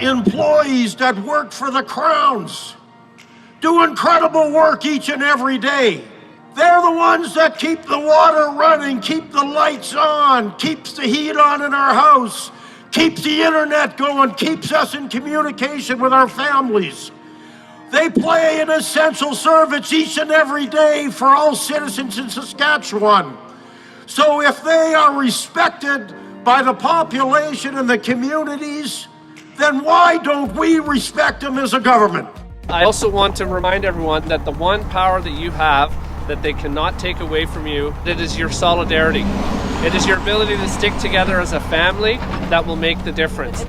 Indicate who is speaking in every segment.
Speaker 1: employees that work for the Crowns do incredible work each and every day. They're the ones that keep the water running, keep the lights on, keeps the heat on in our house, keeps the internet going, keeps us in communication with our families. They play an essential service each and every day for all citizens in Saskatchewan. So if they are respected by the population and the communities, then why don't we respect them as a government?
Speaker 2: I also want to remind everyone that the one power that you have that they cannot take away from you, it is your solidarity. It is your ability to stick together as a family that will make the difference.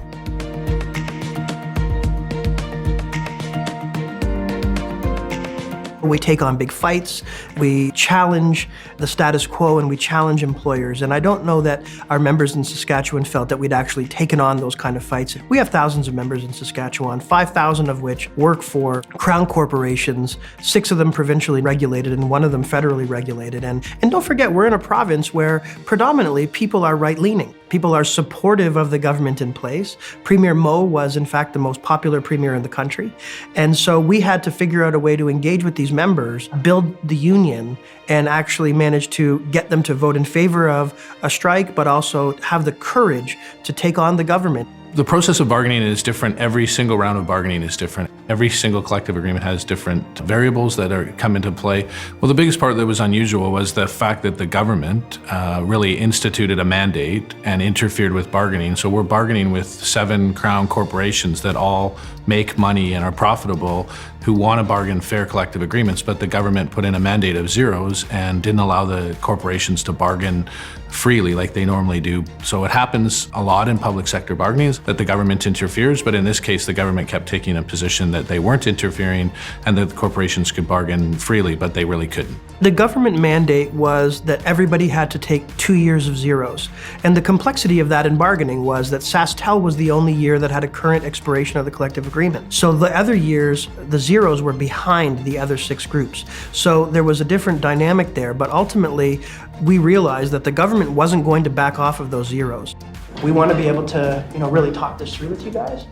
Speaker 3: We take on big fights, we challenge the status quo, and we challenge employers. And I don't know that our members in Saskatchewan felt that we'd actually taken on those kind of fights. We have thousands of members in Saskatchewan, 5,000 of which work for Crown corporations, 6 of them provincially regulated and 1 of them federally regulated. And don't forget, we're in a province where predominantly people are right-leaning. People are supportive of the government in place. Premier Moe was, in fact, the most popular premier in the country. And so we had to figure out a way to engage with these members, build the union, and actually manage to get them to vote in favor of a strike, but also have the courage to take on the government.
Speaker 4: The process of bargaining is different. Every single round of bargaining is different. Every single collective agreement has different variables that come into play. Well, the biggest part that was unusual was the fact that the government really instituted a mandate and interfered with bargaining. So we're bargaining with 7 Crown corporations that all make money and are profitable, who want to bargain fair collective agreements, but the government put in a mandate of zeros and didn't allow the corporations to bargain freely like they normally do. So it happens a lot in public sector bargaining that the government interferes, but in this case, the government kept taking a position that they weren't interfering and that the corporations could bargain freely, but they really couldn't.
Speaker 3: The government mandate was that everybody had to take 2 years of zeros. And the complexity of that in bargaining was that SaskTel was the only year that had a current expiration of the collective agreement. So the other years, the zeros were behind the other 6 groups. So there was a different dynamic there, but ultimately we realized that the government wasn't going to back off of those zeros. We want to be able to, really talk this through with you guys.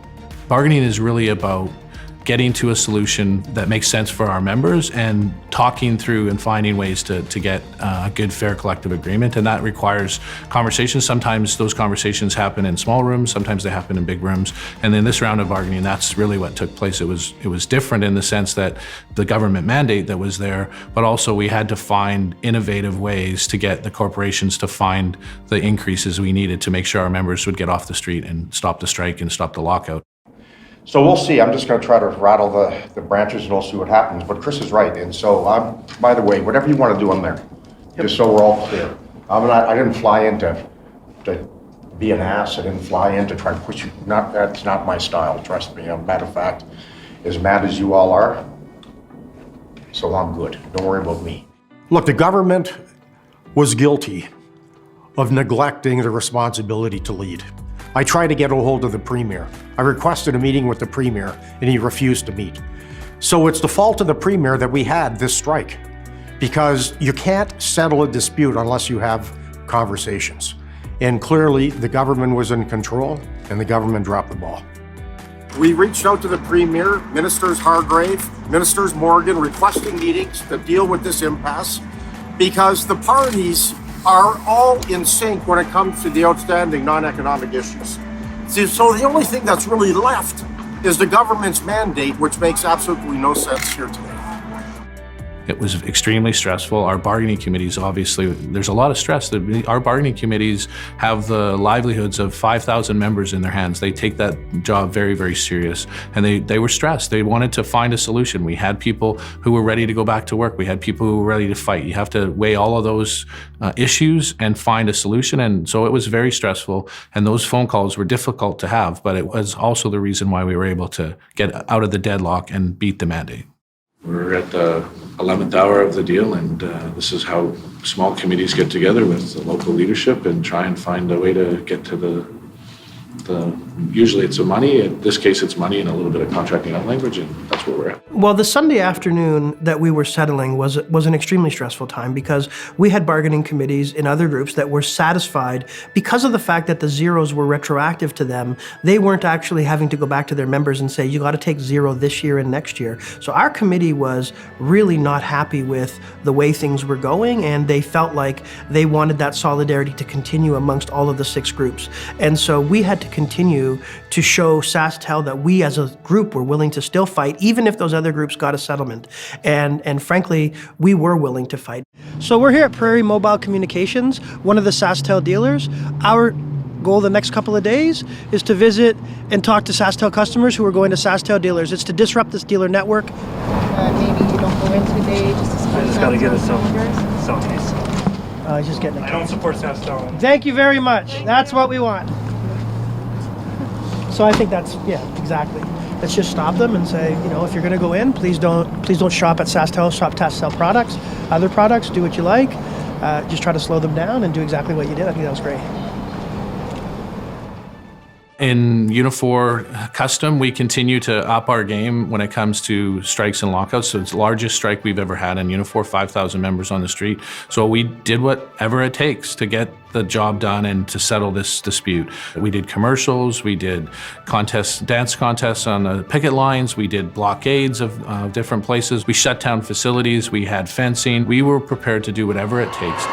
Speaker 4: Bargaining is really about getting to a solution that makes sense for our members and talking through and finding ways to get a good, fair collective agreement. And that requires conversations. Sometimes those conversations happen in small rooms, sometimes they happen in big rooms. And in this round of bargaining, that's really what took place. It was different in the sense that the government mandate that was there, but also we had to find innovative ways to get the corporations to find the increases we needed to make sure our members would get off the street and stop the strike and stop the lockout.
Speaker 5: So we'll see. I'm just going to try to rattle the branches and we'll see what happens. But Chris is right. And so, by the way, whatever you want to do, I'm there. Yep. Just so we're all clear. I didn't fly in to be an ass. I didn't fly in to try to push you. That's not my style, trust me. As a matter of fact, as mad as you all are, so I'm good. Don't worry about me.
Speaker 1: Look, the government was guilty of neglecting the responsibility to lead. I tried to get a hold of the Premier. I requested a meeting with the Premier and he refused to meet. So it's the fault of the Premier that we had this strike, because you can't settle a dispute unless you have conversations. And clearly the government was in control and the government dropped the ball. We reached out to the Premier, Ministers Hargrave, Ministers Morgan, requesting meetings to deal with this impasse, because the parties are all in sync when it comes to the outstanding non-economic issues. See, so the only thing that's really left is the government's mandate, which makes absolutely no sense here today.
Speaker 4: It was extremely stressful. Our bargaining committees, obviously, there's a lot of stress. Our bargaining committees have the livelihoods of 5,000 members in their hands. They take that job very, very serious. And they were stressed. They wanted to find a solution. We had people who were ready to go back to work. We had people who were ready to fight. You have to weigh all of those issues and find a solution. And so it was very stressful. And those phone calls were difficult to have, but it was also the reason why we were able to get out of the deadlock and beat the mandate.
Speaker 6: We're at the 11th hour of the deal, and this is how small committees get together with the local leadership and try and find a way to get to the Usually it's money. In this case, it's money and a little bit of contracting out language, and that's where we're at.
Speaker 3: Well, the Sunday afternoon that we were settling was an extremely stressful time because we had bargaining committees in other groups that were satisfied because of the fact that the zeros were retroactive to them. They weren't actually having to go back to their members and say, you got to take zero this year and next year. So our committee was really not happy with the way things were going, and they felt like they wanted that solidarity to continue amongst all of the 6 groups. And so we had to continue to show SaskTel that we as a group were willing to still fight, even if those other groups got a settlement. And frankly, we were willing to fight. So we're here at Prairie Mobile Communications, one of the SaskTel dealers. Our goal the next couple of days is to visit and talk to SaskTel customers who are going to SaskTel dealers. It's to disrupt this dealer network.
Speaker 7: Maybe you don't go in today just to support.
Speaker 8: I just got to get a cell case.
Speaker 3: He's just getting
Speaker 8: I don't support SaskTel.
Speaker 3: Thank you very much. That's what we want. So I think that's, yeah, exactly. Let's just stop them and say, you know, if you're going to go in, please don't shop at SaskTel, shop SaskTel products, other products, do what you like. Just try to slow them down and do exactly what you did. I think that was great.
Speaker 4: In Unifor Custom, we continue to up our game when it comes to strikes and lockouts. So it's the largest strike we've ever had in Unifor, 5,000 members on the street. So we did whatever it takes to get the job done and to settle this dispute. We did commercials, we did contests, dance contests on the picket lines, we did blockades of different places, we shut down facilities, we had fencing. We were prepared to do whatever it takes.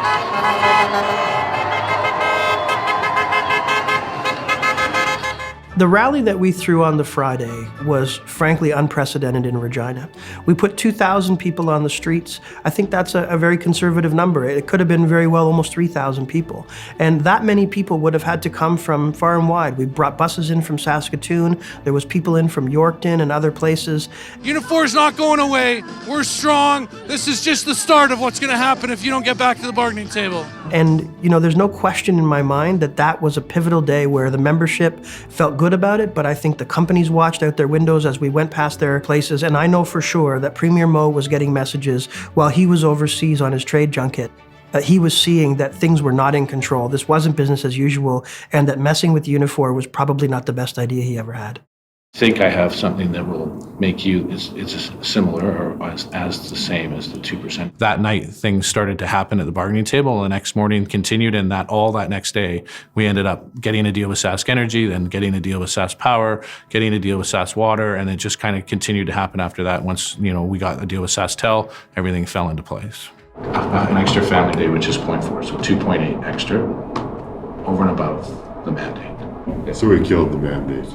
Speaker 3: The rally that we threw on the Friday was frankly unprecedented in Regina. We put 2,000 people on the streets. I think that's a very conservative number. It could have been very well almost 3,000 people. And that many people would have had to come from far and wide. We brought buses in from Saskatoon. There was people in from Yorkton and other places.
Speaker 9: Unifor's not going away. We're strong. This is just the start of what's going to happen if you don't get back to the bargaining table.
Speaker 3: And, you know, there's no question in my mind that that was a pivotal day where the membership felt good about it, but I think the companies watched out their windows as we went past their places, and I know for sure that Premier Moe was getting messages while he was overseas on his trade junket, that he was seeing that things were not in control. This wasn't business as usual, and that messing with Unifor was probably not the best idea he ever had.
Speaker 6: I think I have something that will make you it's similar or as the same as the 2%.
Speaker 4: That night, things started to happen at the bargaining table. The next morning continued, and all that next day, we ended up getting a deal with Sask Energy, then getting a deal with Sask Power, getting a deal with Sask Water, and it just kind of continued to happen after that. Once we got a deal with SaskTel, everything fell into place.
Speaker 6: An extra family day, which is 0.4, so 2.8 extra over and above the mandate.
Speaker 10: So we killed the mandate.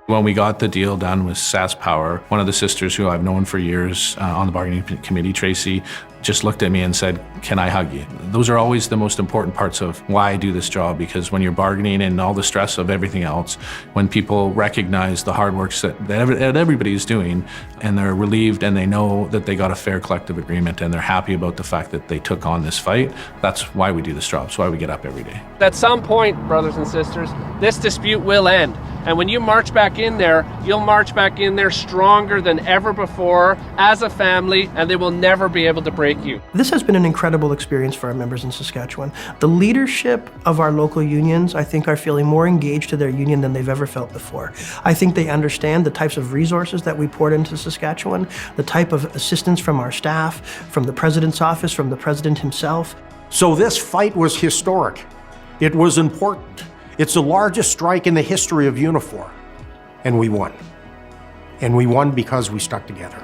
Speaker 4: When we got the deal done with Sask Power, one of the sisters who I've known for years on the bargaining committee, Tracy, just looked at me and said, "Can I hug you?" Those are always the most important parts of why I do this job, because when you're bargaining and all the stress of everything else, when people recognize the hard work that everybody is doing, and they're relieved and they know that they got a fair collective agreement and they're happy about the fact that they took on this fight, that's why we do this job. It's why we get up every day.
Speaker 2: At some point, brothers and sisters, this dispute will end. And when you march back in there, you'll march back in there stronger than ever before as a family, and they will never be able to break you.
Speaker 3: This has been an incredible experience for our members in Saskatchewan. The leadership of our local unions, I think, are feeling more engaged to their union than they've ever felt before. I think they understand the types of resources that we poured into Saskatchewan, the type of assistance from our staff, from the President's office, from the President himself.
Speaker 1: So this fight was historic. It was important. It's the largest strike in the history of Unifor. And we won. And we won because we stuck together.